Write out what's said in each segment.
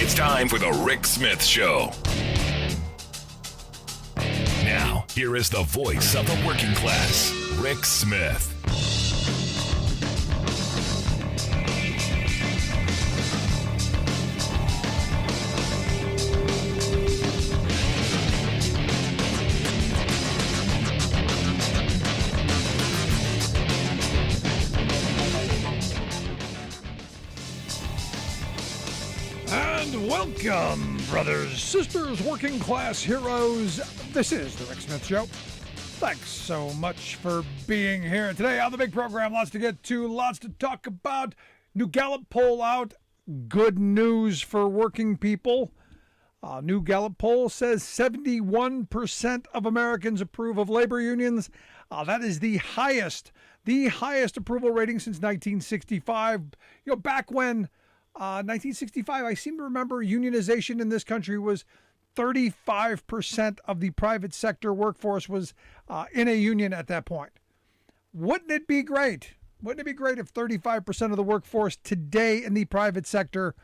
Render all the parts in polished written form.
It's time for the Rick Smith Show. Now, here is the voice of the working class, Rick Smith. And welcome, brothers, sisters, working class heroes. This is the Rick Smith Show. Thanks so much for being here today on the big program. Lots to get to, lots to talk about. New Gallup poll out. Good news for working people. New Gallup poll says 71% of Americans approve of labor unions. That is the highest approval rating since 1965. You know, back when 1965, I seem to remember unionization in this country was 35% of the private sector workforce was in a union at that point. Wouldn't it be great? Wouldn't it be great if 35% of the workforce today in the private sector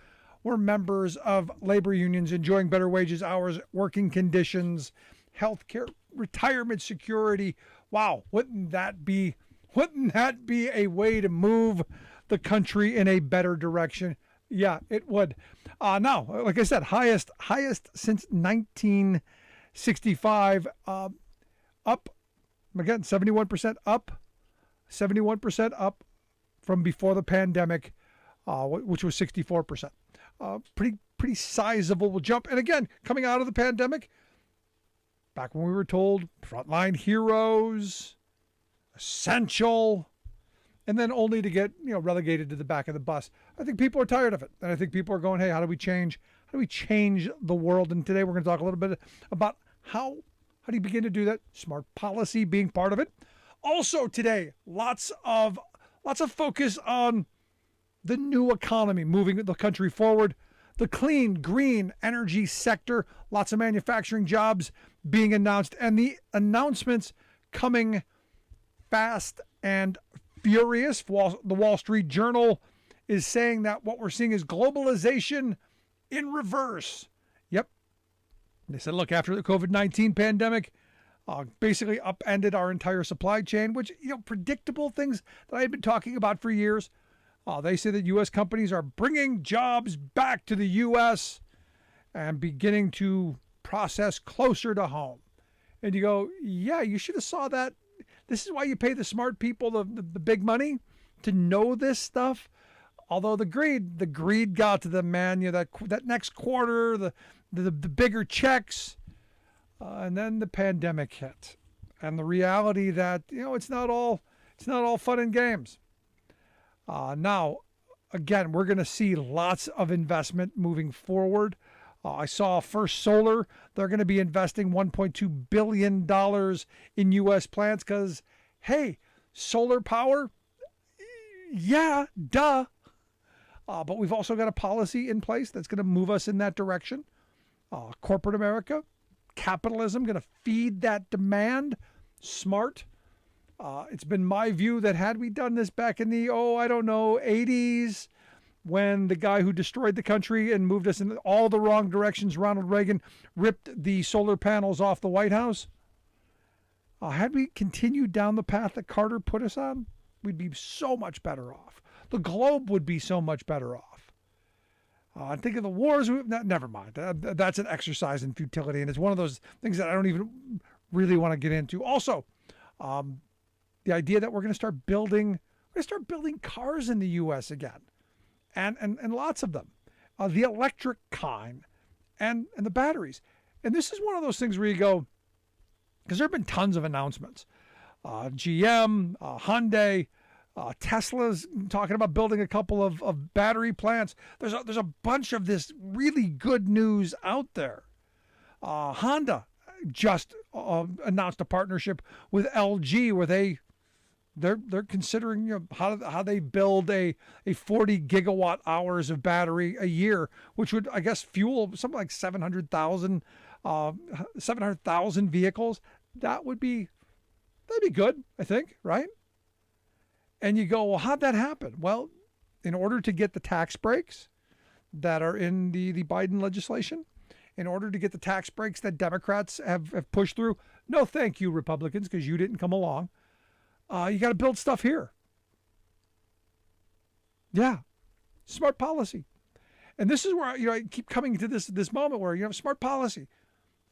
were members of labor unions, enjoying better wages, hours, working conditions, health care, retirement security? Wow, wouldn't that be a way to move the country in a better direction? Yeah, it would. Now, like I said, highest since 1965. Up again, 71% up, 71% up from before the pandemic, which was 64%. Pretty sizable jump. And again, coming out of the pandemic, back when we were told frontline heroes, essential, and then only to get relegated to the back of the bus. I think people are tired of it, and I think people are going, hey, how do we change the world? And today we're going to talk a little bit about how do you begin to do that? Smart policy being part of it. Also today, lots of focus on the new economy, moving the country forward, the clean, green energy sector, lots of manufacturing jobs being announced, and the announcements coming fast and furious. The Wall Street Journal is saying that what we're seeing is globalization in reverse. Yep. They said, look, after the COVID-19 pandemic, basically upended our entire supply chain, which, predictable things that I've been talking about for years. They say that U.S. companies are bringing jobs back to the U.S. and beginning to process closer to home. And you go, yeah, you should have saw that. This is why you pay the smart people the big money to know this stuff. Although the greed got to them, man. That next quarter, the bigger checks, and then the pandemic hit, and the reality that it's not all fun and games. Now, again, we're going to see lots of investment moving forward. I saw First Solar. They're going to be investing $1.2 billion in U.S. plants because, hey, solar power, yeah, duh. But we've also got a policy in place that's going to move us in that direction. Corporate America, capitalism, going to feed that demand. Smart. It's been my view that had we done this back in the, 80s, when the guy who destroyed the country and moved us in all the wrong directions, Ronald Reagan, ripped the solar panels off the White House. Had we continued down the path that Carter put us on, we'd be so much better off. The globe would be so much better off. Think of the wars. Never mind. That's an exercise in futility, and it's one of those things that I don't even really want to get into. Also, the idea that we're going to start building cars in the U.S. again. And lots of them, the electric kind and the batteries. And this is one of those things where you go, because there have been tons of announcements. GM, Hyundai, Tesla's talking about building a couple of battery plants. There's a bunch of this really good news out there. Honda just announced a partnership with LG where they're considering how they build a 40 gigawatt hours of battery a year, which would, I guess, fuel something like 700,000 vehicles. That'd be good, I think, right? And you go, well, how'd that happen? Well, in order to get the tax breaks, that are in the Biden legislation in order to get the tax breaks that Democrats have pushed through. No, thank you, Republicans, because you didn't come along. You got to build stuff here. Yeah, smart policy. And this is where I keep coming to this moment where you have smart policy.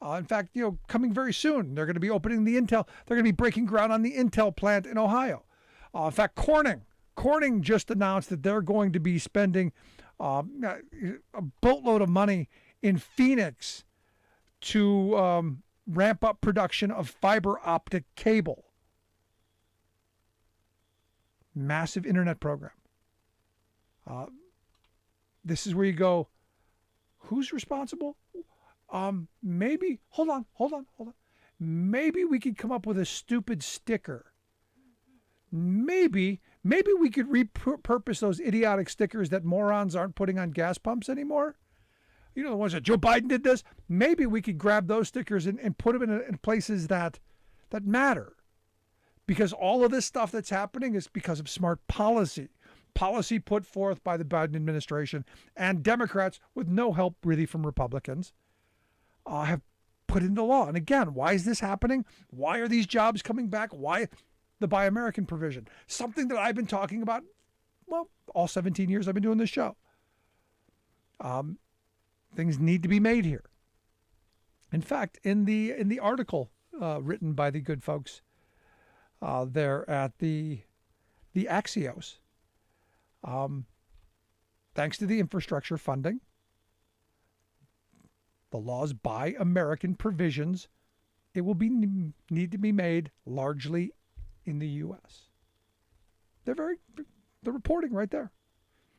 In fact, coming very soon, they're going to be opening the Intel. They're going to be breaking ground on the Intel plant in Ohio. In fact, Corning just announced that they're going to be spending a boatload of money in Phoenix to ramp up production of fiber optic cable. Massive internet program. This is where you go, who's responsible? Maybe, hold on. Maybe we could come up with a stupid sticker. Maybe we could repurpose those idiotic stickers that morons aren't putting on gas pumps anymore. The ones that Joe Biden did this. Maybe we could grab those stickers and put them in places that matter. Because all of this stuff that's happening is because of smart policy. Policy put forth by the Biden administration and Democrats with no help really from Republicans have put into law. And again, why is this happening? Why are these jobs coming back? Why the Buy American provision? Something that I've been talking about, all 17 years I've been doing this show. Things need to be made here. In fact, in the article written by the good folks there at the Axios, thanks to the infrastructure funding, the law's Buy American provisions, it will need to be made largely in the U.S. They're reporting right there.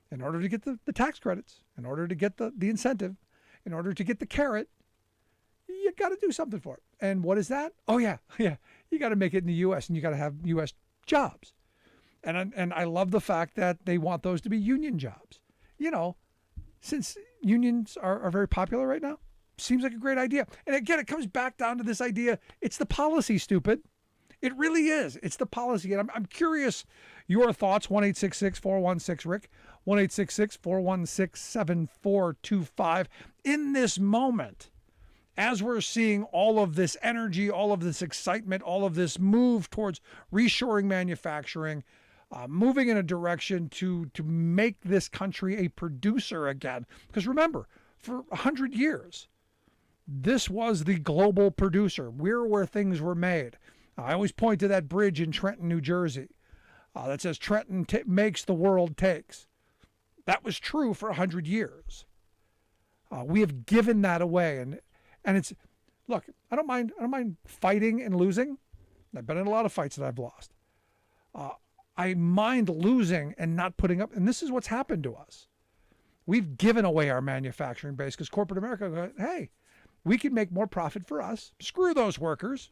In order to get the tax credits, in order to get the incentive, in order to get the carrot, you got to do something for it. And what is that? Oh, yeah. You got to make it in the U.S. and you got to have U.S. jobs. And I love the fact that they want those to be union jobs. Since unions are very popular right now, seems like a great idea. And again, it comes back down to this idea. It's the policy, stupid. It really is. It's the policy. And I'm curious your thoughts. 1-866-416-RICK. 1-866-416-7425. In this moment, as we're seeing all of this energy, all of this excitement, all of this move towards reshoring manufacturing, moving in a direction to make this country a producer again. Because remember, for 100 years, this was the global producer. We're where things were made. I always point to that bridge in Trenton, New Jersey, that says Trenton makes, the world takes. That was true for 100 years. We have given that away, and it's, look, I don't mind fighting and losing. I've been in a lot of fights that I've lost. I mind losing and not putting up, and this is what's happened to us. We've given away our manufacturing base because corporate America goes, hey, we can make more profit for us. Screw those workers.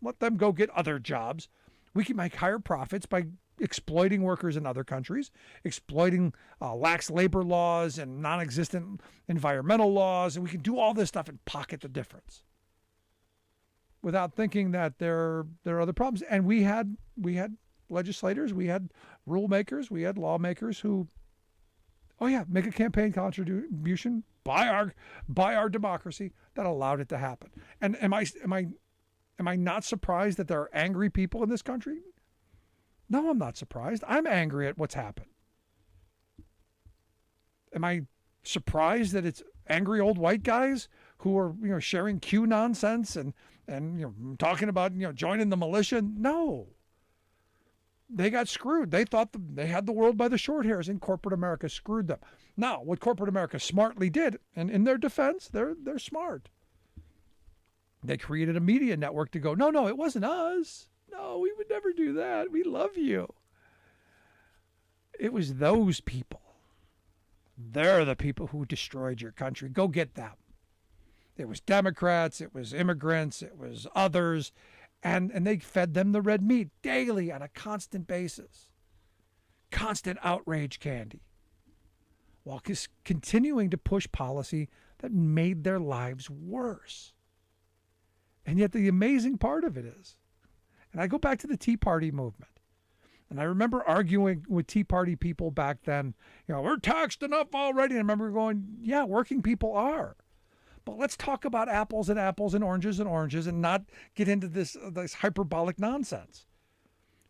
Let them go get other jobs. We can make higher profits by exploiting workers in other countries, exploiting lax labor laws and non-existent environmental laws, and we can do all this stuff and pocket the difference without thinking that there are other problems. And we had legislators, we had rule makers, we had lawmakers who, make a campaign contribution, buy our democracy, that allowed it to happen. And am I not surprised that there are angry people in this country? No, I'm not surprised. I'm angry at what's happened. Am I surprised that it's angry old white guys who are sharing Q nonsense and talking about joining the militia? No. They got screwed. They thought they had the world by the short hairs, and corporate America screwed them. Now, what corporate America smartly did, and in their defense, they're smart. They created a media network to go, no, it wasn't us. No, we would never do that. We love you. It was those people. They're the people who destroyed your country. Go get them. It was Democrats. It was immigrants. It was others. And they fed them the red meat daily on a constant basis. Constant outrage candy. While continuing to push policy that made their lives worse. And yet the amazing part of it is, and I go back to the Tea Party movement. And I remember arguing with Tea Party people back then, we're taxed enough already. And I remember going, yeah, working people are. But let's talk about apples and apples and oranges and not get into this hyperbolic nonsense.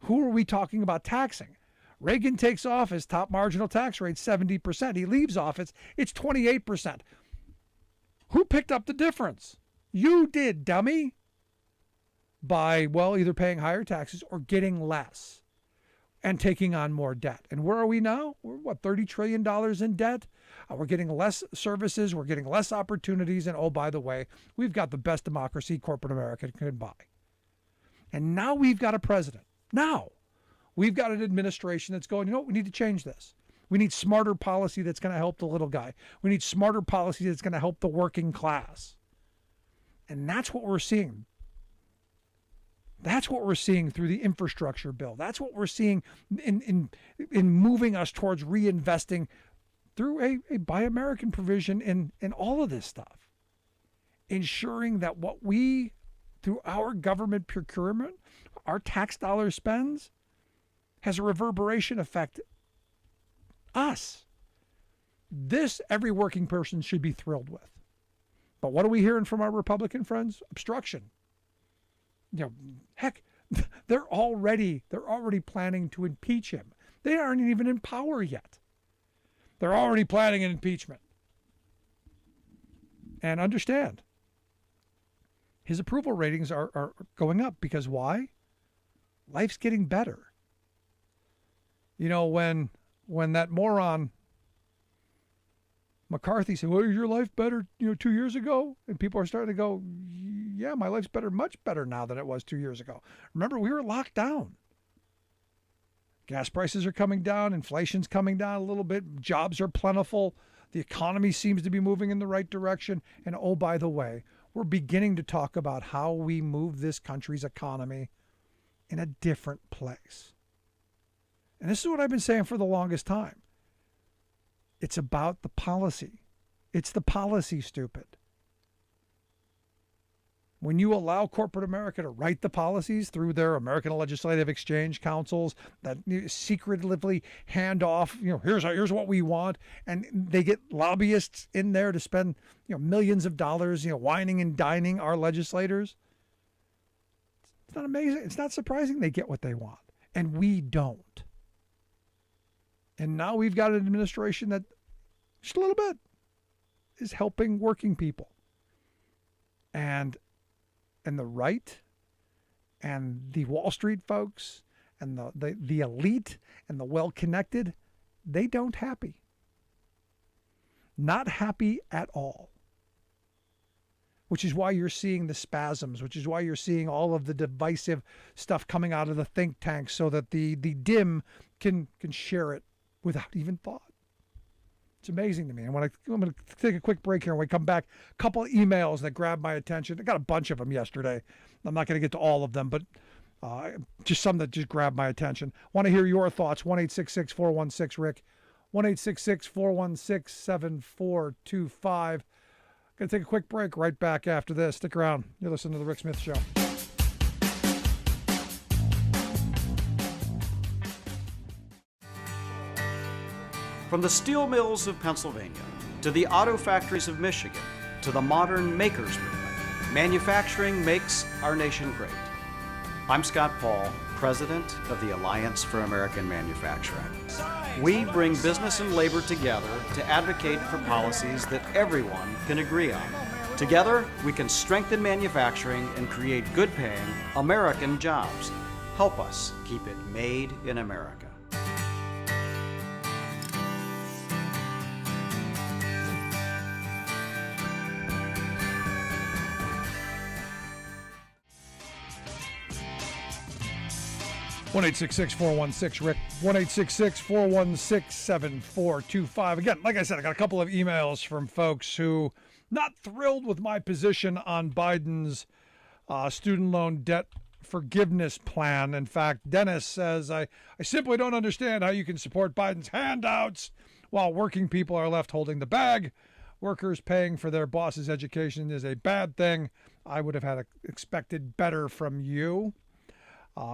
Who are we talking about taxing? Reagan takes office, top marginal tax rate 70%. He leaves office, it's 28%. Who picked up the difference? You did, dummy. By, either paying higher taxes or getting less and taking on more debt. And where are we now? We're, $30 trillion in debt? We're getting less services. We're getting less opportunities. And oh, by the way, we've got the best democracy corporate America can buy. And now we've got a president. Now we've got an administration that's going, we need to change this. We need smarter policy that's going to help the little guy. We need smarter policy that's going to help the working class. And that's what we're seeing. That's what we're seeing through the infrastructure bill. That's what we're seeing in moving us towards reinvesting through a Buy American provision in all of this stuff. Ensuring that what we, through our government procurement, our tax dollar spends, has a reverberation effect us. This every working person should be thrilled with. But what are we hearing from our Republican friends? Obstruction. Heck, they're already planning to impeach him. They aren't even in power yet. They're already planning an impeachment. And understand, his approval ratings are going up because why? Life's getting better. When that moron McCarthy said, is your life better, 2 years ago? And people are starting to go, yeah, my life's better, much better now than it was 2 years ago. Remember, we were locked down. Gas prices are coming down. Inflation's coming down a little bit. Jobs are plentiful. The economy seems to be moving in the right direction. And oh, by the way, we're beginning to talk about how we move this country's economy in a different place. And this is what I've been saying for the longest time. It's about the policy. It's the policy, stupid. When you allow corporate America to write the policies through their American Legislative Exchange Councils that secretively hand off, here's what we want, and they get lobbyists in there to spend, millions of dollars, whining and dining our legislators. It's not amazing. It's not surprising they get what they want, and we don't. And now we've got an administration that just a little bit is helping working people. And the right and the Wall Street folks and the elite and the well-connected, they don't happy. Not happy at all. Which is why you're seeing the spasms, which is why you're seeing all of the divisive stuff coming out of the think tanks so that the dim can share it without even thought. It's amazing to me. And I'm going to take a quick break here. When we come back, a couple of emails that grabbed my attention. I got a bunch of them yesterday. I'm not going to get to all of them, but just some that just grabbed my attention. Want to hear your thoughts. 1-866-416-RICK. 1-866-416-7425. Going to take a quick break. Right back after this. Stick around. You're listening to The Rick Smith Show. From the steel mills of Pennsylvania, to the auto factories of Michigan, to the modern makers movement, manufacturing makes our nation great. I'm Scott Paul, president of the Alliance for American Manufacturing. We bring business and labor together to advocate for policies that everyone can agree on. Together, we can strengthen manufacturing and create good-paying American jobs. Help us keep it made in America. One 866-416-RICK, 1-866-416-7425. Again, like I said, I got a couple of emails from folks who not thrilled with my position on Biden's student loan debt forgiveness plan. In fact, Dennis says, I simply don't understand how you can support Biden's handouts while working people are left holding the bag. Workers paying for their boss's education is a bad thing. I would have had expected better from you.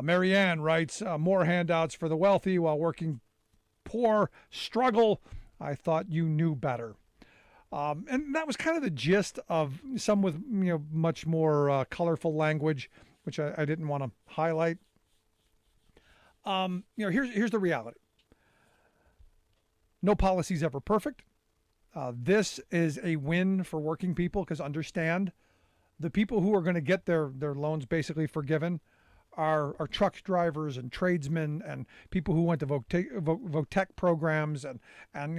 Marianne writes, more handouts for the wealthy while working poor struggle. I thought you knew better. And that was kind of the gist of some with much more colorful language, which I didn't want to highlight. Here's the reality. No policy is ever perfect. This is a win for working people because understand the people who are going to get their loans basically forgiven are truck drivers and tradesmen and people who went to VOTEC programs and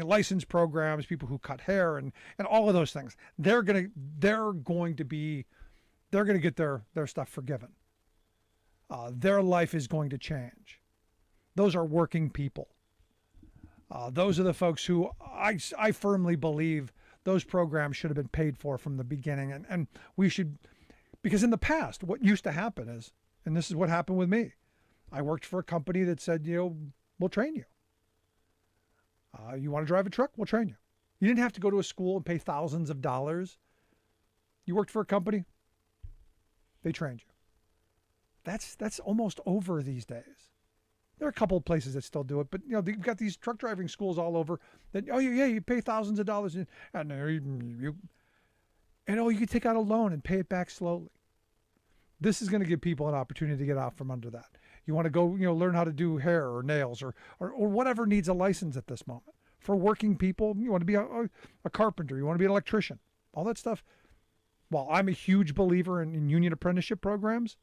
license programs, people who cut hair and all of those things. They're going to get their stuff forgiven. Their life is going to change. Those are working people. Those are the folks who I firmly believe those programs should have been paid for from the beginning. And we should, because in the past, what used to happen is, and this is what happened with me. I worked for a company that said, we'll train you. You want to drive a truck? We'll train you. You didn't have to go to a school and pay thousands of dollars. You worked for a company. They trained you. That's almost over these days. There are a couple of places that still do it, but you've got these truck driving schools all over that, you pay thousands of dollars and you can take out a loan and pay it back slowly. This is going to give people an opportunity to get out from under that. You want to go, learn how to do hair or nails or whatever needs a license at this moment. For working people, you want to be a carpenter, you want to be an electrician, all that stuff. While I'm a huge believer in union apprenticeship programs,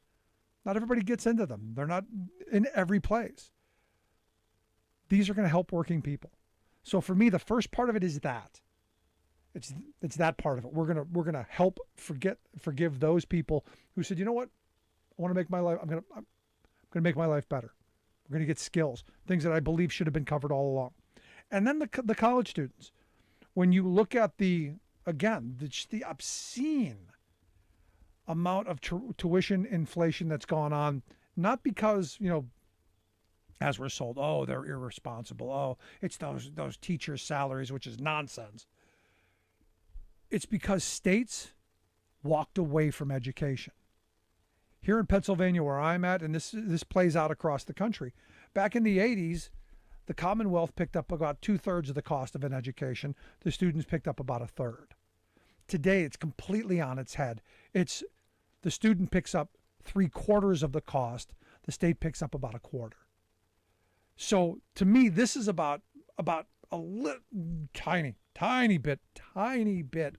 not everybody gets into them. They're not in every place. These are going to help working people. So for me, the first part of it is that. It's that part of it. We're gonna help forgive those people who said, you know what, I want to make my life. I'm gonna make my life better. We're gonna get skills, things that I believe should have been covered all along. And then the college students, when you look at the obscene amount of tuition inflation that's gone on, not because as we're sold, they're irresponsible, it's those teachers' salaries, which is nonsense. It's because states walked away from education. Here in Pennsylvania, where I'm at, and this plays out across the country, back in the 80s, the Commonwealth picked up about 2/3 of the cost of an education. The students picked up about 1/3. Today, it's completely on its head. It's the student picks up 3/4 of the cost. The state picks up about 1/4. So to me, this is about a tiny bit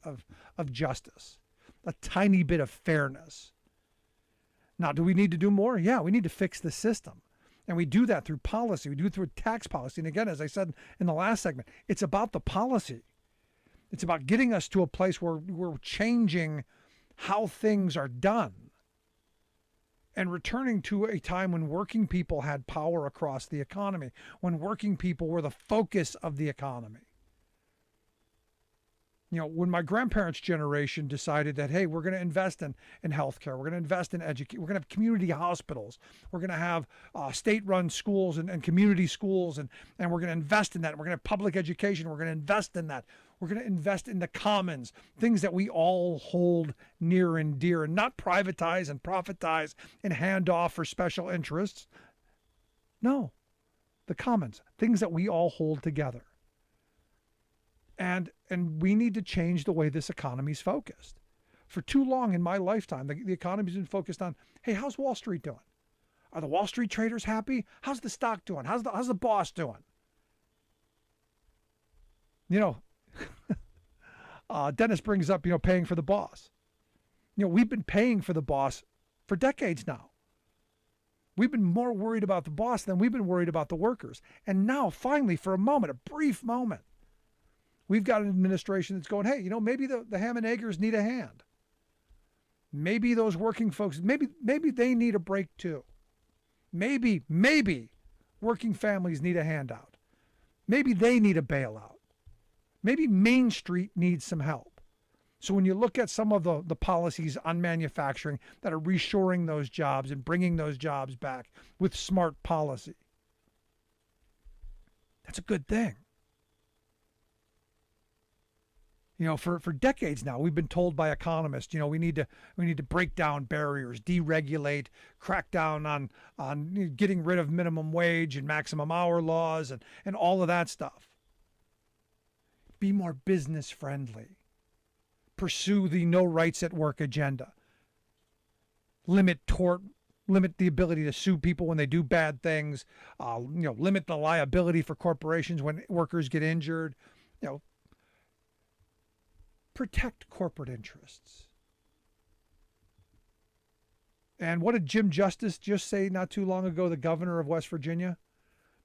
of justice, a tiny bit of fairness. Now, do we need to do more? Yeah, we need to fix the system. And we do that through policy. We do it through tax policy. And again, as I said in the last segment, it's about the policy. It's about getting us to a place where we're changing how things are done and returning to a time when working people had power across the economy, when working people were the focus of the economy. When my grandparents' generation decided that, hey, we're going to invest in healthcare, we're going to invest in education, we're going to have community hospitals, we're going to have state-run schools and community schools, and we're going to invest in that. We're going to have public education. We're going to invest in that. We're going to invest in the commons, things that we all hold near and dear, and not privatize and profitize and hand off for special interests. No, the commons, things that we all hold together. And we need to change the way this economy's focused. For too long in my lifetime, the economy's been focused on, hey, how's Wall Street doing? Are the Wall Street traders happy? How's the stock doing? How's the boss doing? Dennis brings up, paying for the boss. We've been paying for the boss for decades now. We've been more worried about the boss than we've been worried about the workers. And now, finally, for a moment, a brief moment, we've got an administration that's going, hey, maybe the ham and eggers need a hand. Maybe those working folks, maybe they need a break too. Maybe working families need a handout. Maybe they need a bailout. Maybe Main Street needs some help. So when you look at some of the policies on manufacturing that are reshoring those jobs and bringing those jobs back with smart policy, that's a good thing. For decades now, we've been told by economists, we need to break down barriers, deregulate, crack down on getting rid of minimum wage and maximum hour laws and all of that stuff. Be more business friendly. Pursue the no rights at work agenda. Limit the ability to sue people when they do bad things. Limit the liability for corporations when workers get injured. Protect corporate interests. And what did Jim Justice just say not too long ago, the governor of West Virginia?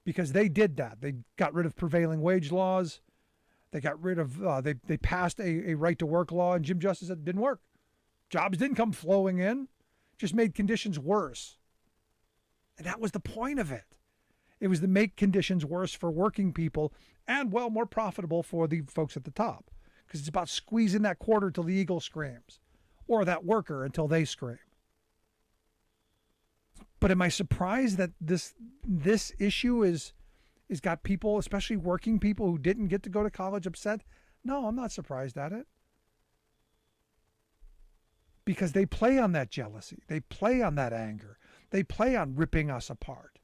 Because they did that. They got rid of prevailing wage laws. They got rid of, they passed a right to work law, and Jim Justice said it didn't work. Jobs didn't come flowing in, just made conditions worse. And that was the point of it. It was to make conditions worse for working people and, more profitable for the folks at the top. Because it's about squeezing that quarter till the eagle screams, or that worker until they scream. But am I surprised that this issue is got people, especially working people who didn't get to go to college, upset? No, I'm not surprised at it. Because they play on that jealousy. They play on that anger. They play on ripping us apart.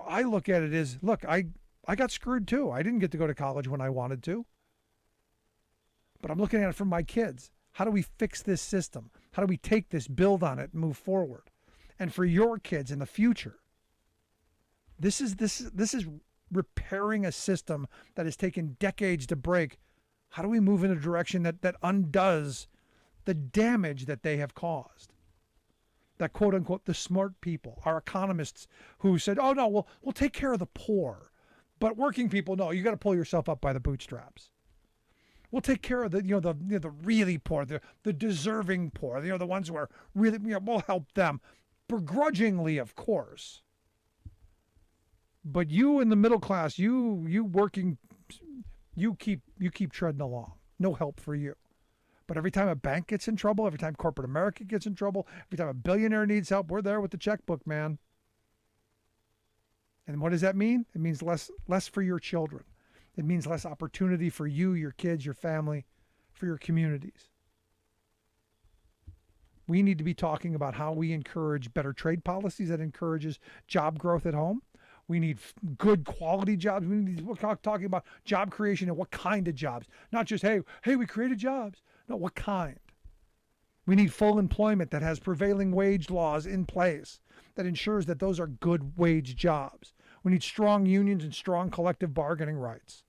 I look at it as, look, I got screwed too. I didn't get to go to college when I wanted to. But I'm looking at it from my kids. How do we fix this system? How do we take this, build on it, and move forward? And for your kids in the future, this is repairing a system that has taken decades to break. How do we move in a direction that undoes the damage that they have caused? That quote unquote the smart people, our economists who said, "Oh no, we'll take care of the poor." But working people, no, you got to pull yourself up by the bootstraps. We'll take care of the really poor, the deserving poor, the ones who are really, we'll help them begrudgingly, of course. But you in the middle class, you working, you keep treading along. No help for you. But every time a bank gets in trouble, every time corporate America gets in trouble, every time a billionaire needs help, we're there with the checkbook, man. And what does that mean? It means less for your children. It means less opportunity for you, your kids, your family, for your communities. We need to be talking about how we encourage better trade policies that encourages job growth at home. We need good quality jobs. We're talking about job creation and what kind of jobs. Not just, hey, we created jobs. No, what kind? We need full employment that has prevailing wage laws in place that ensures that those are good wage jobs. We need strong unions and strong collective bargaining rights.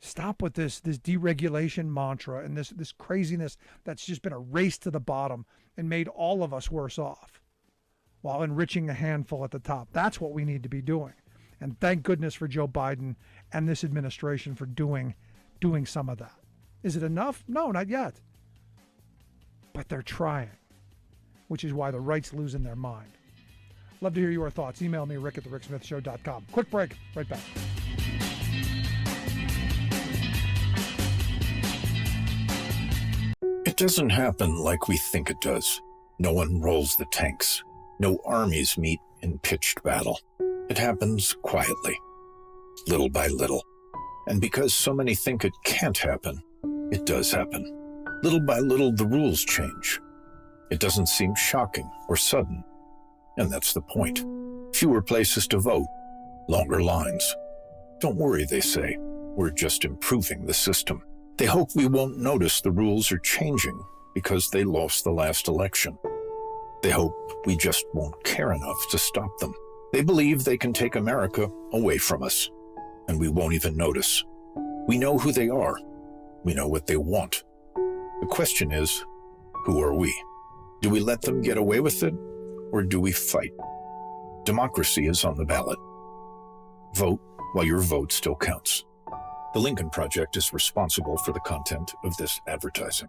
Stop with this deregulation mantra and this craziness that's just been a race to the bottom and made all of us worse off while enriching a handful at the top. That's what we need to be doing. And thank goodness for Joe Biden and this administration for doing some of that. Is it enough? No, not yet. But they're trying, which is why the right's losing their mind. Love to hear your thoughts. Email me, rick@thericksmithshow.com. Quick break. Right back. It doesn't happen like we think it does. No one rolls the tanks. No armies meet in pitched battle. It happens quietly, little by little. And because so many think it can't happen, it does happen. Little by little, the rules change. It doesn't seem shocking or sudden. And that's the point. Fewer places to vote, longer lines. Don't worry, they say. We're just improving the system. They hope we won't notice the rules are changing because they lost the last election. They hope we just won't care enough to stop them. They believe they can take America away from us, and we won't even notice. We know who they are. We know what they want. The question is, who are we? Do we let them get away with it, or do we fight? Democracy is on the ballot. Vote while your vote still counts. The Lincoln Project is responsible for the content of this advertising.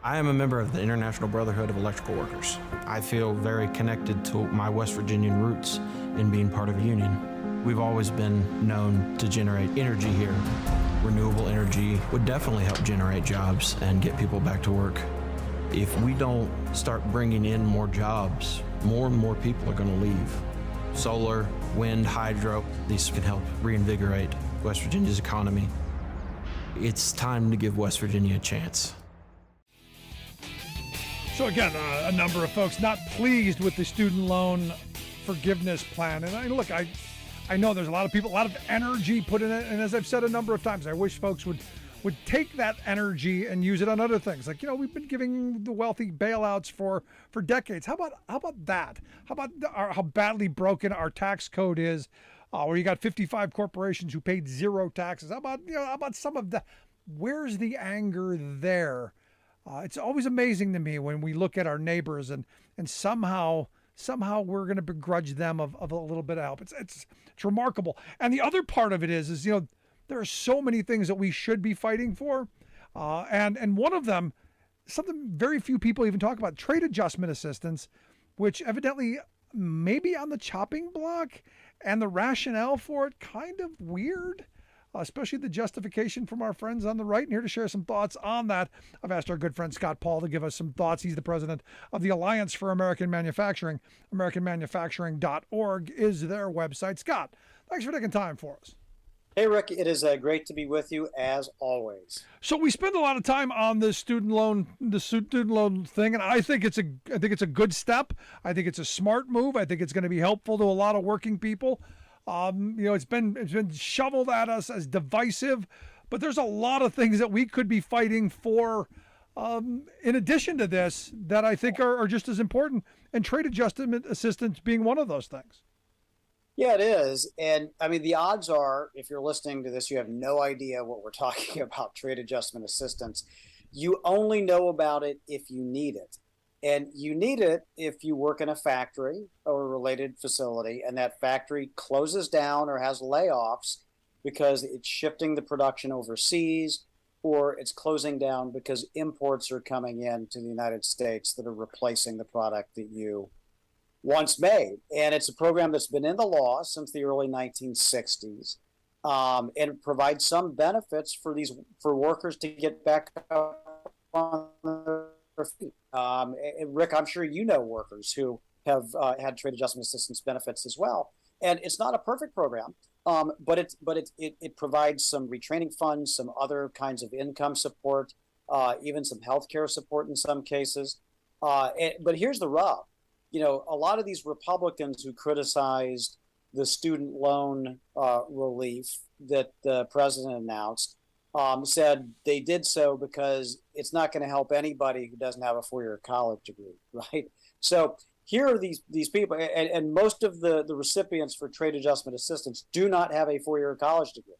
I am a member of the International Brotherhood of Electrical Workers. I feel very connected to my West Virginian roots in being part of a union. We've always been known to generate energy here. Renewable energy would definitely help generate jobs and get people back to work. If we don't start bringing in more jobs, more and more people are going to leave. Solar, wind, hydro, these can help reinvigorate West Virginia's economy. It's time to give West Virginia a chance. So again, a number of folks not pleased with the student loan forgiveness plan. And look, I know there's a lot of people, a lot of energy put in it. And as I've said a number of times, I wish folks would take that energy and use it on other things. Like, we've been giving the wealthy bailouts for decades. How about that? How about how badly broken our tax code is, where you got 55 corporations who paid zero taxes? How about some of the, where's the anger there? It's always amazing to me when we look at our neighbors and somehow we're going to begrudge them of a little bit of help. It's remarkable. And the other part of it is there are so many things that we should be fighting for. And one of them, something very few people even talk about, trade adjustment assistance, which evidently may be on the chopping block, and the rationale for it kind of weird, especially the justification from our friends on the right. And here to share some thoughts on that, I've asked our good friend Scott Paul to give us some thoughts. He's the president of the Alliance for American Manufacturing. AmericanManufacturing.org is their website. Scott, thanks for taking time for us. Hey, Rick, it is great to be with you as always. So we spend a lot of time on the student loan thing, and I think it's a good step. I think it's a smart move. I think it's going to be helpful to a lot of working people. It's been shoveled at us as divisive, but there's a lot of things that we could be fighting for in addition to this that I think are just as important, and trade adjustment assistance being one of those things. Yeah, it is. And I mean, the odds are, if you're listening to this, you have no idea what we're talking about, trade adjustment assistance. You only know about it if you need it. And you need it if you work in a factory or a related facility, and that factory closes down or has layoffs because it's shifting the production overseas, or it's closing down because imports are coming in to the United States that are replacing the product that you once made. And it's a program that's been in the law since the early 1960s. And it provides some benefits for workers to get back up on their feet. Rick, I'm sure you know workers who have had trade adjustment assistance benefits as well. And it's not a perfect program, but it provides some retraining funds, some other kinds of income support, even some healthcare support in some cases. But here's the rub. A lot of these Republicans who criticized the student loan relief that the president announced said they did so because it's not going to help anybody who doesn't have a four-year college degree, right? So here are these people, and most of the recipients for trade adjustment assistance do not have a four-year college degree.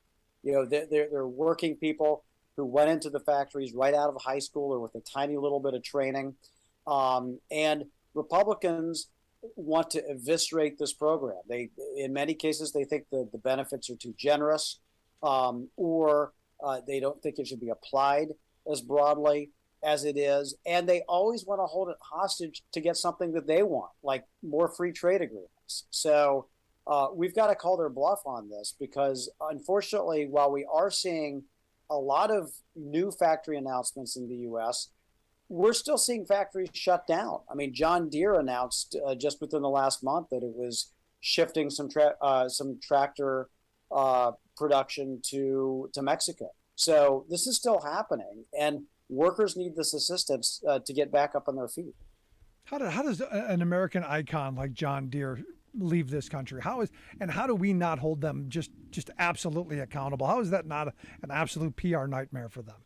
They're working people who went into the factories right out of high school or with a tiny little bit of training, and Republicans want to eviscerate this program. In many cases, they think the benefits are too generous, or they don't think it should be applied as broadly as it is. And they always want to hold it hostage to get something that they want, like more free trade agreements. So we've got to call their bluff on this, because unfortunately, while we are seeing a lot of new factory announcements in the U.S., we're still seeing factories shut down. I mean, John Deere announced just within the last month that it was shifting some tractor production to Mexico. So this is still happening, and workers need this assistance to get back up on their feet. How does an American icon like John Deere leave this country? How do we not hold them just absolutely accountable? How is that not an absolute PR nightmare for them?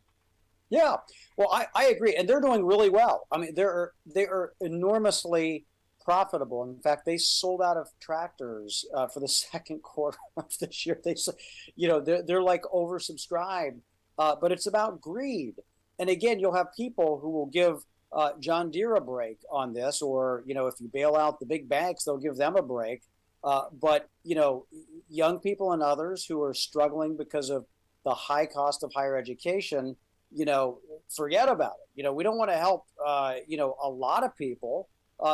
Yeah, well, I agree, and they're doing really well. I mean, they are enormously profitable. In fact, they sold out of tractors for the second quarter of this year. They're like oversubscribed, but it's about greed. And again, you'll have people who will give John Deere a break on this, or if you bail out the big banks, they'll give them a break. But young people and others who are struggling because of the high cost of higher education, forget about it. We don't want to help, a lot of people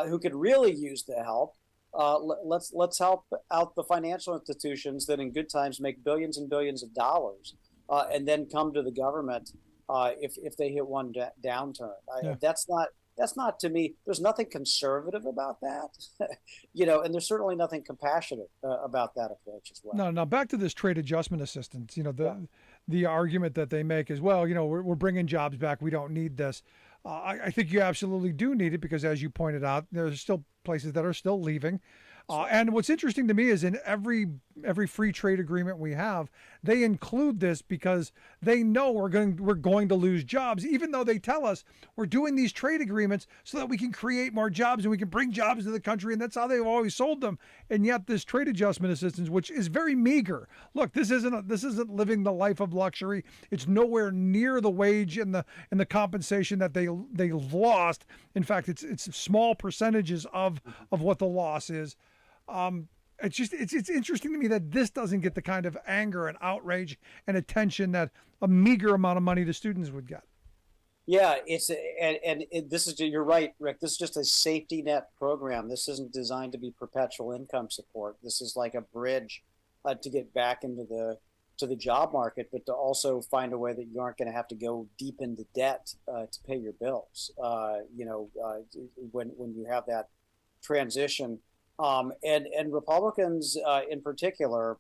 who could really use the help. Let's help out the financial institutions that in good times make billions and billions of dollars, and then come to the government if they hit one downturn. Yeah. That's not That's not, to me, there's nothing conservative about that, and there's certainly nothing compassionate about that approach as well. No, now back to this trade adjustment assistance. The argument that they make is, well, we're bringing jobs back. We don't need this. I think you absolutely do need it because, as you pointed out, there's still places that are still leaving. And what's interesting to me is in every free trade agreement we have, they include this because they know we're going to lose jobs, even though they tell us we're doing these trade agreements so that we can create more jobs and we can bring jobs to the country, and that's how they've always sold them. And yet this trade adjustment assistance, which is very meager, look, this isn't living the life of luxury. It's nowhere near the wage and the compensation that they lost. In fact, it's small percentages of what the loss is. It's interesting to me that this doesn't get the kind of anger and outrage and attention that a meager amount of money to students would get. Yeah, this is, you're right, Rick. This is just a safety net program. This isn't designed to be perpetual income support. This is like a bridge to get back into the job market, but to also find a way that you aren't going to have to go deep into debt to pay your bills. When you have that transition. And Republicans in particular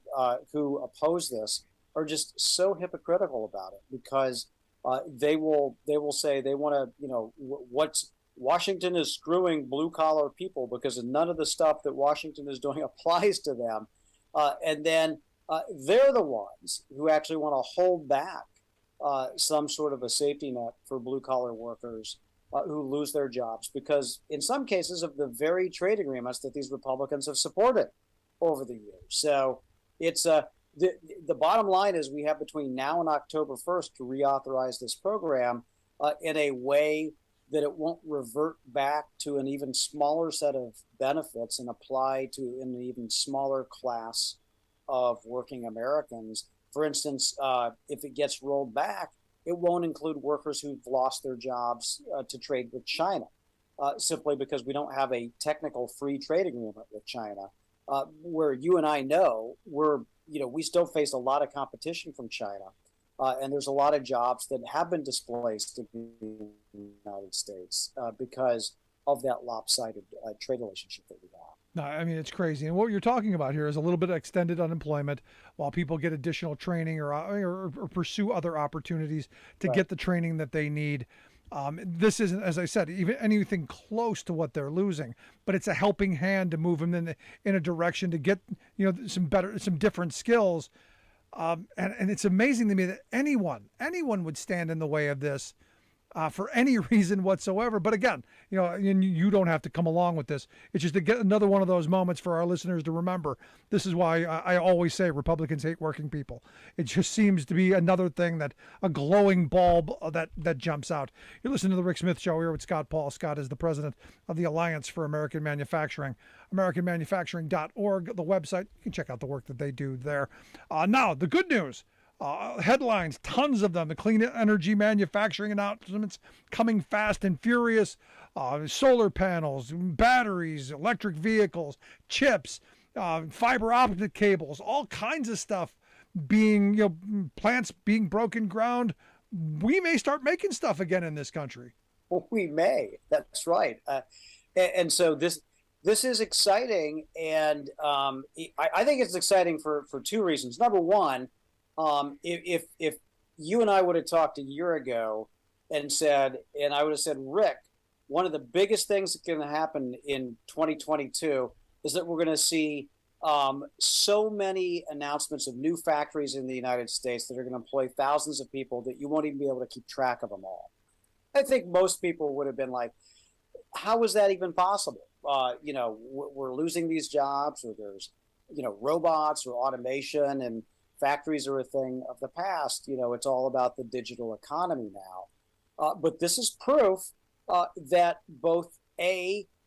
who oppose this are just so hypocritical about it because they will say they want to, what's Washington is screwing blue collar people because none of the stuff that Washington is doing applies to them. And then they're the ones who actually want to hold back some sort of a safety net for blue collar workers who lose their jobs because in some cases of the very trade agreements that these Republicans have supported over the years. So it's the bottom line is we have between now and October 1st to reauthorize this program in a way that it won't revert back to an even smaller set of benefits and apply to an even smaller class of working Americans. For instance, if it gets rolled back, it won't include workers who've lost their jobs to trade with China, simply because we don't have a technical free trade agreement with China, where you and I know we still face a lot of competition from China, and there's a lot of jobs that have been displaced in the United States because of that lopsided trade relationship that we have. No, I mean, it's crazy. And what you're talking about here is a little bit of extended unemployment while people get additional training or pursue other opportunities to get the training that they need. This isn't, as I said, even anything close to what they're losing, but it's a helping hand to move them in a direction to get, some different skills. And it's amazing to me that anyone would stand in the way of this. For any reason whatsoever. But again, you don't have to come along with this. It's just to get another one of those moments for our listeners to remember. This is why I always say Republicans hate working people. It just seems to be another thing that a glowing bulb that jumps out. You're listening to the Rick Smith Show here with Scott Paul. Scott is the president of the Alliance for American Manufacturing, AmericanManufacturing.org, the website. You can check out the work that they do there. Now, the good news. Headlines, tons of them. The clean energy manufacturing announcements coming fast and furious. Solar panels, batteries, electric vehicles, chips, fiber optic cables, all kinds of stuff being, plants being broken ground. We may start making stuff again in this country. Well, we may. That's right. And so this is exciting. And I think it's exciting for two reasons. Number one, if you and I would have talked a year ago and I would have said, Rick, one of the biggest things that's going to happen in 2022 is that we're going to see so many announcements of new factories in the United States that are going to employ thousands of people that you won't even be able to keep track of them all. I think most people would have been like, how is that even possible? We're losing these jobs, or there's, robots or automation, and factories are a thing of the past. It's all about the digital economy now. But this is proof that both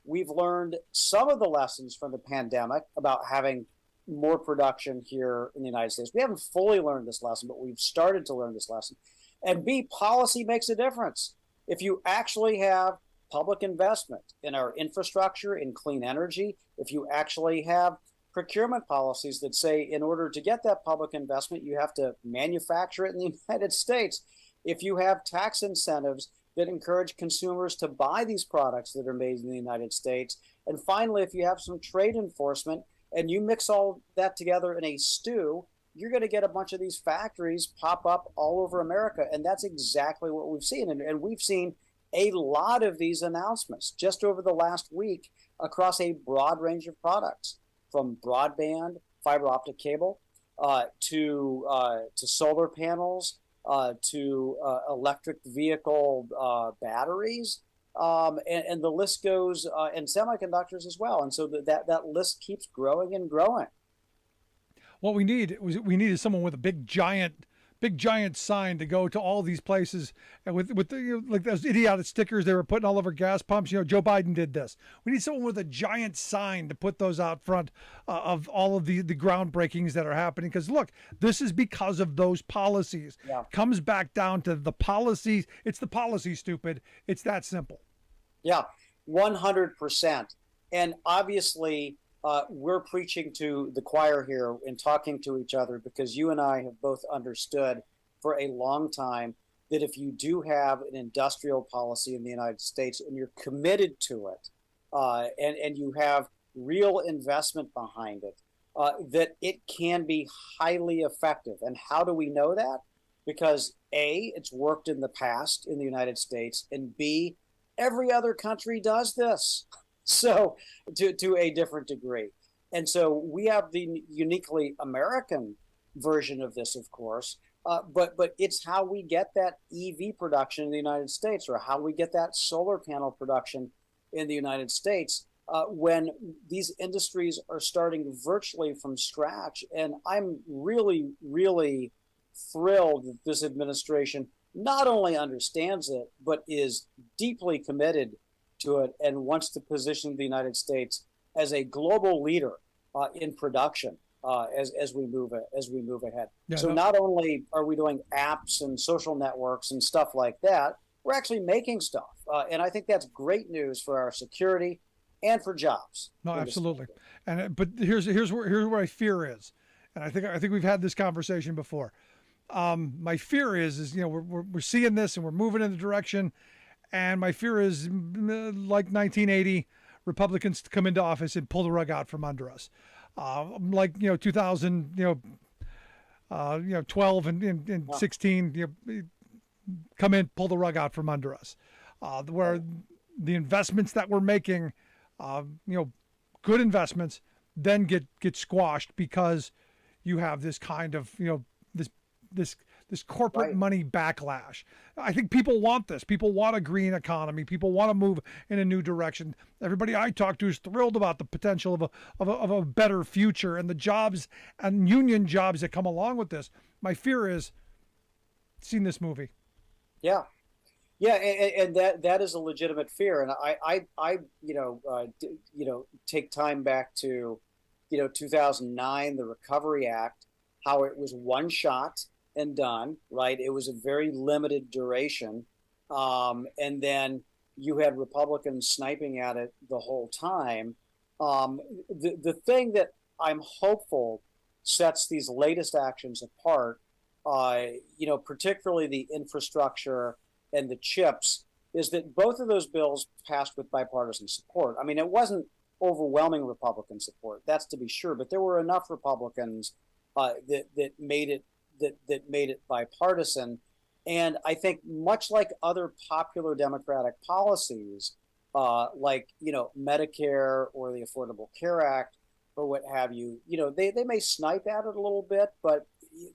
we've learned some of the lessons from the pandemic about having more production here in the United States. We haven't fully learned this lesson, but we've started to learn this lesson. And B, policy makes a difference. If you actually have public investment in our infrastructure, in clean energy, if you actually have procurement policies that say in order to get that public investment, you have to manufacture it in the United States. If you have tax incentives that encourage consumers to buy these products that are made in the United States. And finally, if you have some trade enforcement and you mix all that together in a stew, you're going to get a bunch of these factories pop up all over America. And that's exactly what we've seen. And we've seen a lot of these announcements just over the last week across a broad range of products, from broadband, fiber optic cable, to solar panels, to electric vehicle batteries, and the list goes, and semiconductors as well. And so that list keeps growing and growing. What we need is someone with a big giant sign to go to all these places, and with the, like those idiotic stickers they were putting all over gas pumps. Joe Biden did this. We need someone with a giant sign to put those out front of all of the groundbreakings that are happening. Because look, this is because of those policies. Yeah. Comes back down to the policies. It's the policy, stupid. It's that simple. Yeah, 100%. And obviously, we're preaching to the choir here and talking to each other, because you and I have both understood for a long time that if you do have an industrial policy in the United States and you're committed to it, and you have real investment behind it, that it can be highly effective. And how do we know that? Because A, it's worked in the past in the United States, and B, every other country does this. So to a different degree. And so we have the uniquely American version of this, of course, but it's how we get that EV production in the United States, or how we get that solar panel production in the United States, when these industries are starting virtually from scratch. And I'm really, really thrilled that this administration not only understands it, but is deeply committed to it and wants to position the United States as a global leader in production as we move ahead. Yeah, so not only are we doing apps and social networks and stuff like that, we're actually making stuff, and I think that's great news for our security and for jobs. No, absolutely. And but here's where my fear is, and I think we've had this conversation before. My fear is we're seeing this and we're moving in the direction. And my fear is, like 1980, Republicans to come into office and pull the rug out from under us, like 2000, 12 and 16, come in, pull the rug out from under us, where the investments that we're making, good investments, then get squashed because you have this kind of this corporate money backlash. I think people want this. People want a green economy. People want to move in a new direction. Everybody I talk to is thrilled about the potential of a better future and the jobs and union jobs that come along with this. My fear is, seen this movie. Yeah, and that is a legitimate fear. And I take time back to 2009, the Recovery Act, how it was one shot and done, right? It was a very limited duration. And then you had Republicans sniping at it the whole time. The thing that I'm hopeful sets these latest actions apart, particularly the infrastructure and the chips, is that both of those bills passed with bipartisan support. I mean, it wasn't overwhelming Republican support, that's to be sure, but there were enough Republicans that made it bipartisan. And I think much like other popular Democratic policies, like Medicare or the Affordable Care Act or what have you, they may snipe at it a little bit, but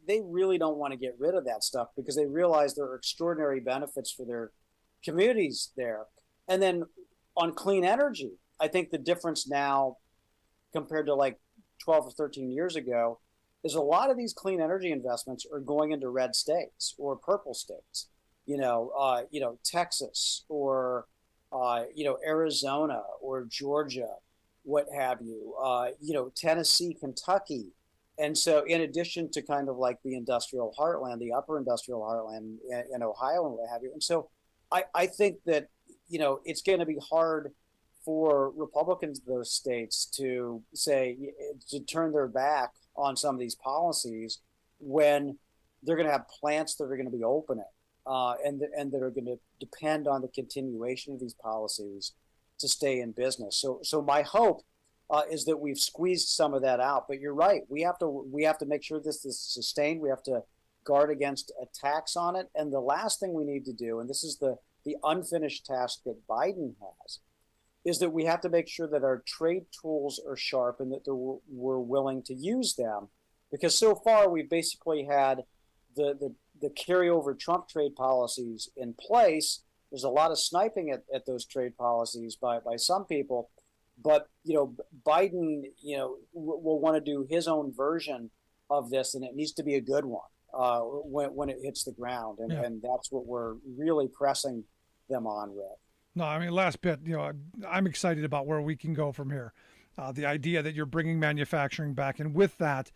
they really don't want to get rid of that stuff because they realize there are extraordinary benefits for their communities there. And then on clean energy, I think the difference now compared to like 12 or 13 years ago is a lot of these clean energy investments are going into red states or purple states, Texas or, Arizona or Georgia, what have you, Tennessee, Kentucky. And so in addition to kind of like the industrial heartland, the upper industrial heartland in Ohio and what have you. And so I think that, it's going to be hard for Republicans in those states to turn their back on some of these policies when they're going to have plants that are going to be opening and that are going to depend on the continuation of these policies to stay in business. So my hope is that we've squeezed some of that out. But you're right. We have to make sure this is sustained. We have to guard against attacks on it. And the last thing we need to do, and this is the unfinished task that Biden has, is that we have to make sure that our trade tools are sharp and that we're willing to use them. Because so far we've basically had the carryover Trump trade policies in place. There's a lot of sniping at those trade policies by some people. But, Biden, will want to do his own version of this, and it needs to be a good one when it hits the ground. And that's what we're really pressing them on with. No, I mean, last bit, I'm excited about where we can go from here. The idea that you're bringing manufacturing back, and with that,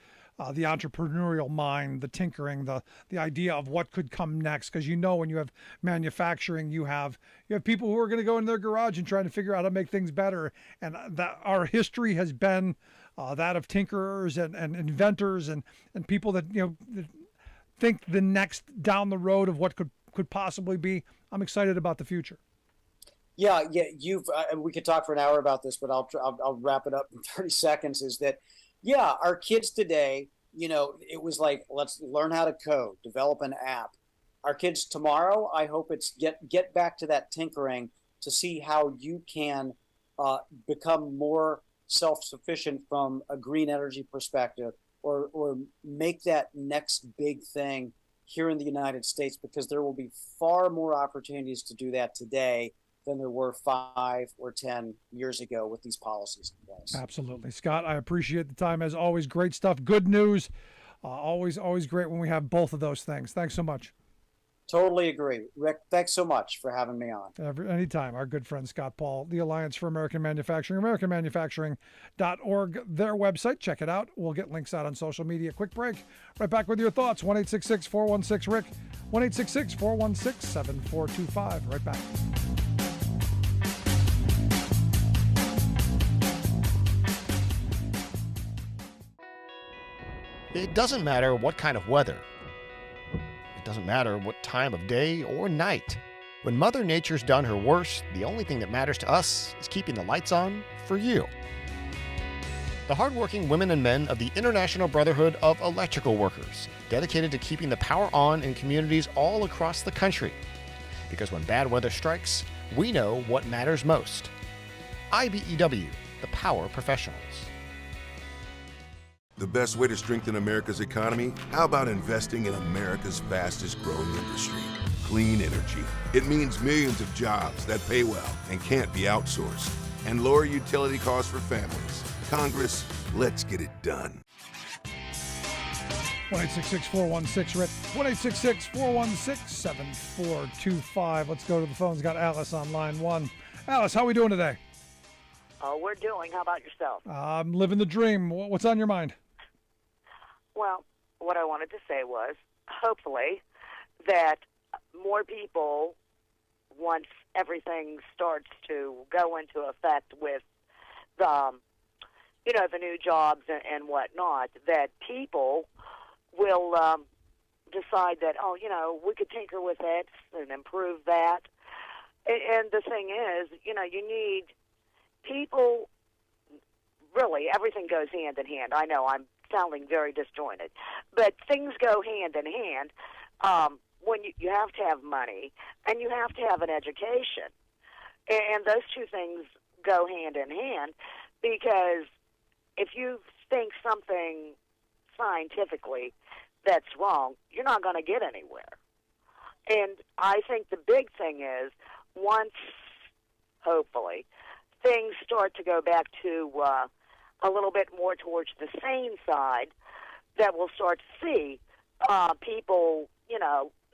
the entrepreneurial mind, the tinkering, the idea of what could come next. Because when you have manufacturing, you have people who are going to go in their garage and trying to figure out how to make things better. And that our history has been that of tinkerers and inventors and people that that think the next down the road of what could possibly be. I'm excited about the future. Yeah. We could talk for an hour about this, but I'll wrap it up in 30 seconds. Is that, our kids today, it was like, let's learn how to code, develop an app. Our kids tomorrow, I hope it's get back to that tinkering to see how you can become more self-sufficient from a green energy perspective, or make that next big thing here in the United States, because there will be far more opportunities to do that today than there were 5 or 10 years ago with these policies in place. Absolutely. Scott, I appreciate the time. As always, great stuff. Good news. Always great when we have both of those things. Thanks so much. Totally agree. Rick, thanks so much for having me on. Anytime. Our good friend Scott Paul, the Alliance for American Manufacturing, AmericanManufacturing.org, their website. Check it out. We'll get links out on social media. Quick break. Right back with your thoughts. 1-866-416-RICK, 1-866-416-7425. Right back. It doesn't matter what kind of weather. It doesn't matter what time of day or night. When Mother Nature's done her worst, the only thing that matters to us is keeping the lights on for you. The hardworking women and men of the International Brotherhood of Electrical Workers, dedicated to keeping the power on in communities all across the country. Because when bad weather strikes, we know what matters most. IBEW, the power professionals. The best way to strengthen America's economy? How about investing in America's fastest growing industry? Clean energy. It means millions of jobs that pay well and can't be outsourced, and lower utility costs for families. Congress, let's get it done. 1-866-416-RICK, 1-866-416-7425. Let's go to the phones. Got Alice on line 1. Alice, how are we doing today? We're doing. How about yourself? I'm living the dream. What's on your mind? Well, what I wanted to say was, hopefully, that more people, once everything starts to go into effect with the new jobs and whatnot, that people will decide that, we could tinker with it and improve that. And the thing is, you need people. Really, everything goes hand in hand. I know I'm sounding very disjointed, but things go hand in hand when you have to have money and you have to have an education. And those two things go hand in hand, because if you think something scientifically that's wrong, you're not going to get anywhere. And I think the big thing is, once, hopefully, things start to go back to a little bit more towards the sane side, that we'll start to see people,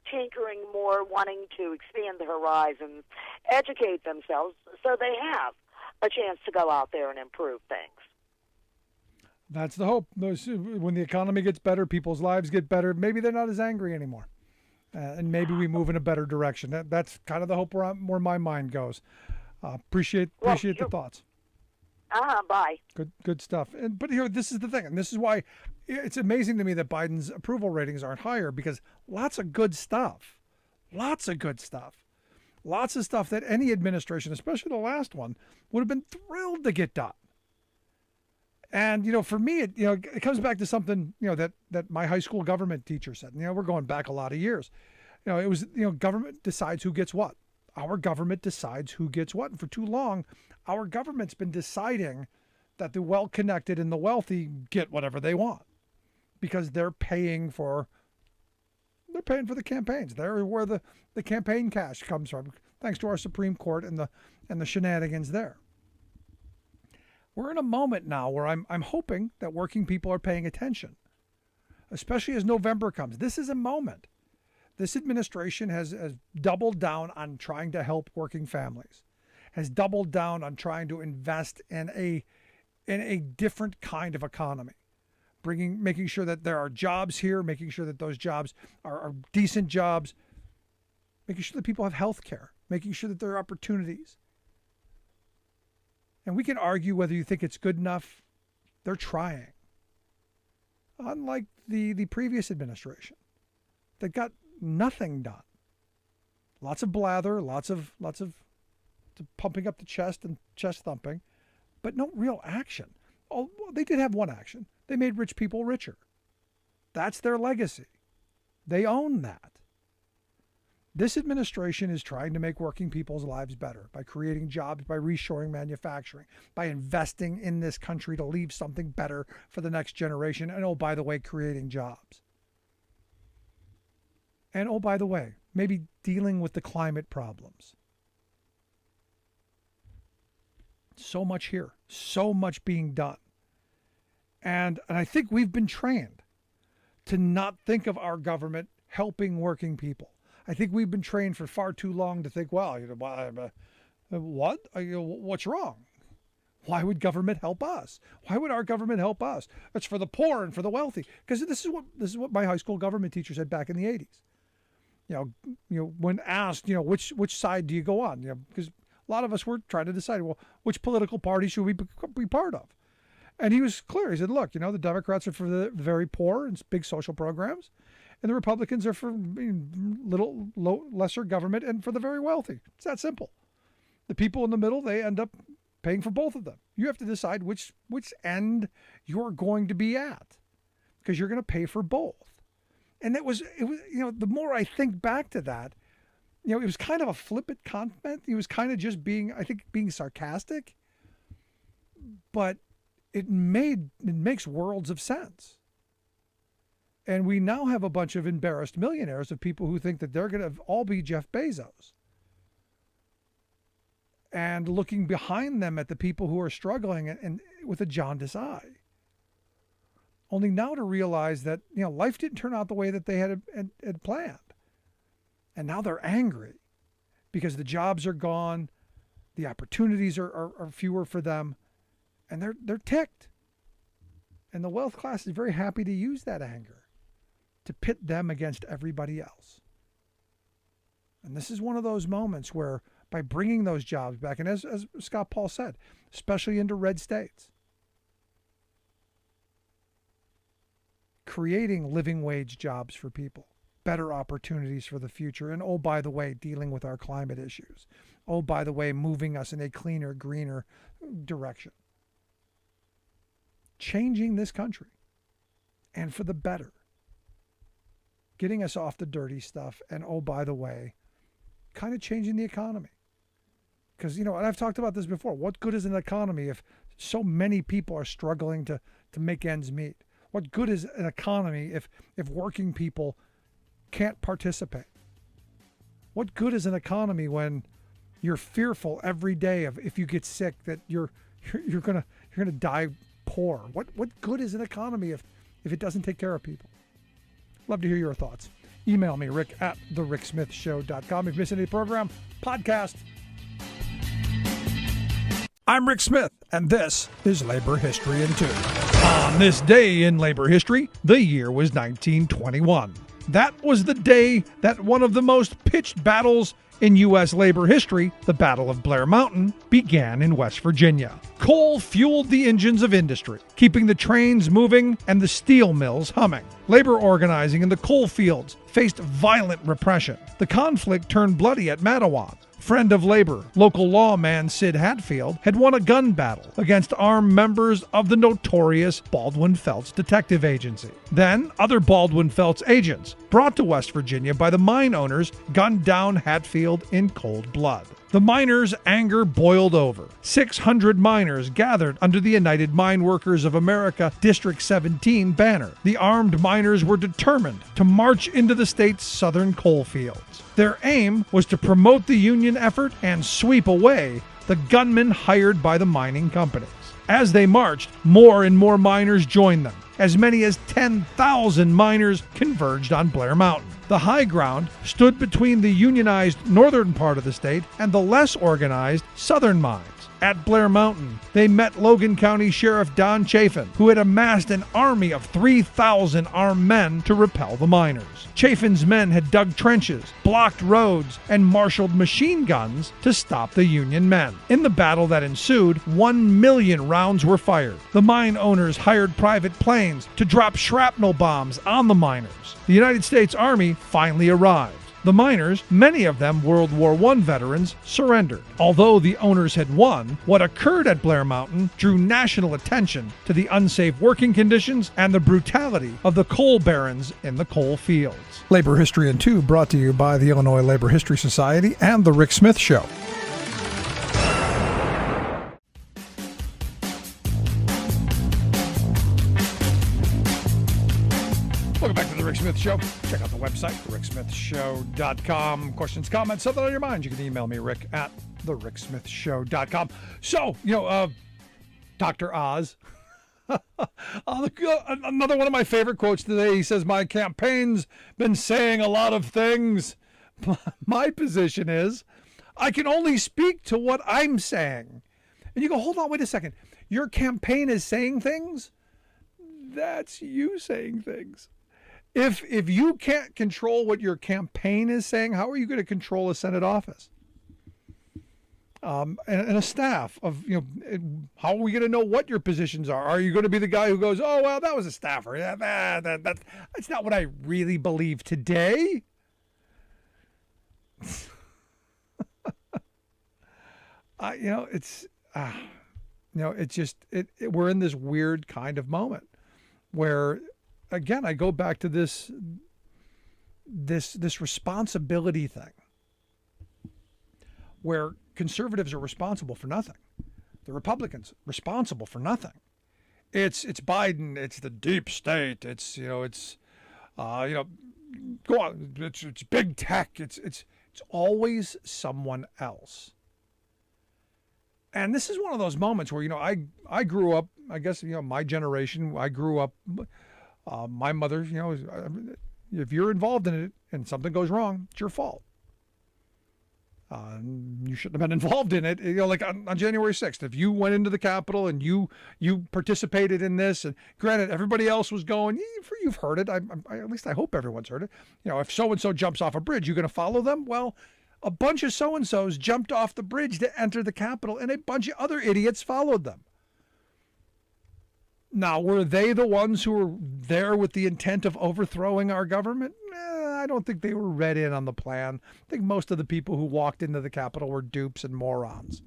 tinkering more, wanting to expand the horizons, educate themselves so they have a chance to go out there and improve things. That's the hope. When the economy gets better, people's lives get better, maybe they're not as angry anymore. And maybe we move in a better direction. That's kind of the hope where my mind goes. Appreciate the thoughts. Bye. Good stuff. But this is the thing, and this is why it's amazing to me that Biden's approval ratings aren't higher, because lots of good stuff. Lots of good stuff. Lots of stuff that any administration, especially the last one, would have been thrilled to get done. And, for me, it comes back to something, that my high school government teacher said. We're going back a lot of years. It was, government decides who gets what. Our government decides who gets what. And for too long, our government's been deciding that the well-connected and the wealthy get whatever they want because they're paying for the campaigns. They're where the campaign cash comes from, thanks to our Supreme Court and the shenanigans there. We're in a moment now where I'm hoping that working people are paying attention, especially as November comes. This is a moment. This administration has doubled down on trying to help working families, has doubled down on trying to invest in a different kind of economy, making sure that there are jobs here, making sure that those jobs are decent jobs, making sure that people have health care, making sure that there are opportunities. And we can argue whether you think it's good enough. They're trying. Unlike the previous administration that got nothing done. Lots of blather, lots of pumping up the chest and chest thumping, but no real action. Oh, well, they did have one action. They made rich people richer. That's their legacy. They own that. This administration is trying to make working people's lives better by creating jobs, by reshoring manufacturing, by investing in this country to leave something better for the next generation. And oh, by the way, creating jobs. And oh, by the way, maybe dealing with the climate problems. So much here, so much being done. And I think we've been trained to not think of our government helping working people. I think we've been trained for far too long to think, well, what? What's wrong? Why would government help us? Why would our government help us? It's for the poor and for the wealthy. Because this is what my high school government teacher said back in the 80s. When asked, which side do you go on? Because a lot of us were trying to decide, well, which political party should we be part of? And he was clear. He said, look, the Democrats are for the very poor and big social programs. And the Republicans are for lesser government and for the very wealthy. It's that simple. The people in the middle, they end up paying for both of them. You have to decide which end you're going to be at, because you're going to pay for both. And it was the more I think back to that, it was kind of a flippant comment. He was kind of just being sarcastic, but it makes worlds of sense. And we now have a bunch of embarrassed millionaires of people who think that they're going to all be Jeff Bezos. And looking behind them at the people who are struggling and with a jaundiced eye. Only now to realize that, life didn't turn out the way that they had planned. And now they're angry because the jobs are gone. The opportunities are fewer for them. And they're ticked. And the wealth class is very happy to use that anger to pit them against everybody else. And this is one of those moments where by bringing those jobs back, and as Scott Paul said, especially into red states, creating living wage jobs for people, better opportunities for the future, and oh, by the way, dealing with our climate issues. Oh, by the way, moving us in a cleaner, greener direction. Changing this country, and for the better. Getting us off the dirty stuff, and oh, by the way, kind of changing the economy. Because, and I've talked about this before, what good is an economy if so many people are struggling to make ends meet? What good is an economy if working people can't participate? What good is an economy when you're fearful every day of if you get sick that you're gonna die poor? What good is an economy if it doesn't take care of people? Love to hear your thoughts. Email me, rick@thericksmithshow.com. If you missed any program, podcast. I'm Rick Smith, and this is Labor History in 2. On this day in labor history, the year was 1921. That was the day that one of the most pitched battles In U.S. labor history, the Battle of Blair Mountain began in West Virginia. Coal fueled the engines of industry, keeping the trains moving and the steel mills humming. Labor organizing in the coal fields faced violent repression. The conflict turned bloody at Matawan. Friend of labor, local lawman Sid Hatfield had won a gun battle against armed members of the notorious Baldwin Felts Detective Agency. Then, other Baldwin Felts agents, brought to West Virginia by the mine owners, gunned down Hatfield in cold blood. The miners' anger boiled over. 600 miners gathered under the United Mine Workers of America District 17 banner. The armed miners were determined to march into the state's southern coal fields. Their aim was to promote the union effort and sweep away the gunmen hired by the mining companies. As they marched, more and more miners joined them. As many as 10,000 miners converged on Blair Mountain. The high ground stood between the unionized northern part of the state and the less organized southern mines. At Blair Mountain, they met Logan County Sheriff Don Chafin, who had amassed an army of 3,000 armed men to repel the miners. Chafin's men had dug trenches, blocked roads, and marshaled machine guns to stop the Union men. In the battle that ensued, 1 million rounds were fired. The mine owners hired private planes to drop shrapnel bombs on the miners. The United States Army finally arrived. The miners, many of them World War I veterans, surrendered. Although the owners had won, what occurred at Blair Mountain drew national attention to the unsafe working conditions and the brutality of the coal barons in the coal fields. Labor History in 2 brought to you by the Illinois Labor History Society and The Rick Smith Show. Welcome back to The Rick Smith Show. Check out the website, thericksmithshow.com. Questions, comments, something on your mind, you can email me, rick at thericksmithshow.com. So, Dr. Oz, another one of my favorite quotes today. He says, my campaign's been saying a lot of things. My position is, I can only speak to what I'm saying. And you go, hold on, wait a second. Your campaign is saying things? That's you saying things. If you can't control what your campaign is saying, how are you going to control a Senate office? And a staff of, how are we going to know what your positions are? Are you going to be the guy who goes, oh, well, that was a staffer. That's not what I really believe today. We're in this weird kind of moment where, again, I go back to this responsibility thing, where conservatives are responsible for nothing. The Republicans responsible for nothing. It's Biden. It's the deep state. Go on. It's big tech. It's always someone else. And this is one of those moments where, I grew up, I guess, my generation, I grew up, my mother, if you're involved in it and something goes wrong, it's your fault. You shouldn't have been involved in it. Like on January 6th, if you went into the Capitol and you participated in this, and granted, everybody else was going, you've heard it. At least I hope everyone's heard it. If so-and-so jumps off a bridge, you're going to follow them? Well, a bunch of so-and-sos jumped off the bridge to enter the Capitol, and a bunch of other idiots followed them. Now, were they the ones who were there with the intent of overthrowing our government? I don't think they were read in on the plan. I think most of the people who walked into the Capitol were dupes and morons.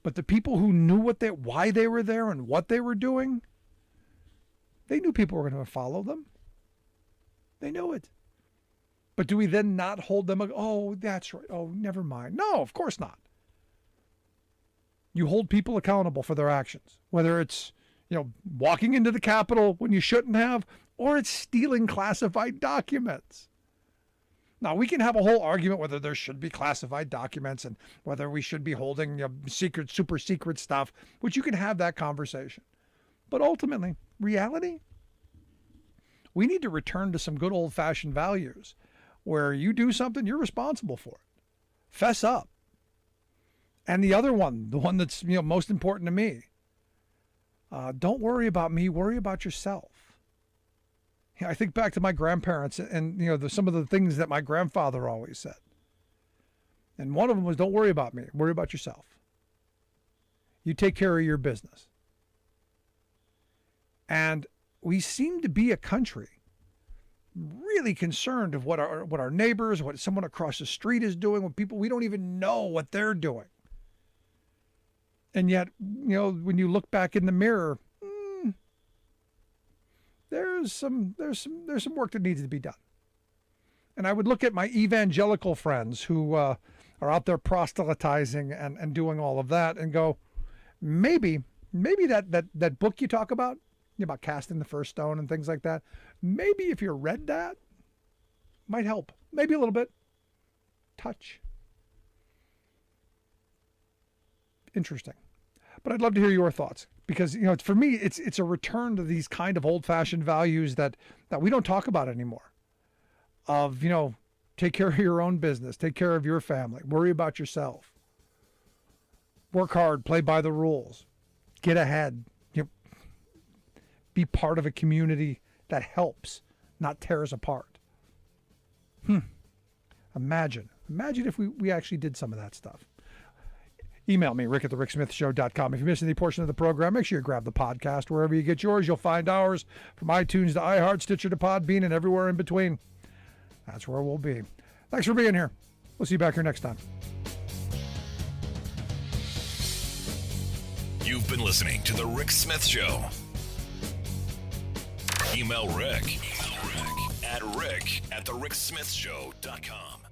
But the people who knew why they were there and what they were doing, they knew people were going to follow them. They knew it. But do we then not hold them? Oh, that's right. Oh, never mind. No, of course not. You hold people accountable for their actions, whether it's walking into the Capitol when you shouldn't have, or it's stealing classified documents. Now, we can have a whole argument whether there should be classified documents and whether we should be holding secret, super secret stuff, which you can have that conversation. But ultimately, reality, we need to return to some good old-fashioned values where you do something, you're responsible for it. Fess up. And the other one, the one that's most important to me, don't worry about me, worry about yourself. I think back to my grandparents and some of the things that my grandfather always said. And one of them was, don't worry about me. Worry about yourself. You take care of your business. And we seem to be a country really concerned of what our neighbors, what someone across the street is doing, what people, we don't even know what they're doing. And yet, when you look back in the mirror, there's some work that needs to be done. And I would look at my evangelical friends who are out there proselytizing and doing all of that and go, maybe that book you talk about casting the first stone and things like that, maybe if you read that, might help. Maybe a little bit. Touch. Interesting. But I'd love to hear your thoughts because, for me, it's a return to these kind of old-fashioned values that we don't talk about anymore. Of, take care of your own business, take care of your family, worry about yourself. Work hard, play by the rules, get ahead, be part of a community that helps, not tears apart. Imagine if we actually did some of that stuff. Email me, rick@thericksmithshow.com. If you missed any portion of the program, make sure you grab the podcast. Wherever you get yours, you'll find ours from iTunes to iHeart, Stitcher to Podbean, and everywhere in between. That's where we'll be. Thanks for being here. We'll see you back here next time. You've been listening to The Rick Smith Show. Email Rick at rick@thericksmithshow.com.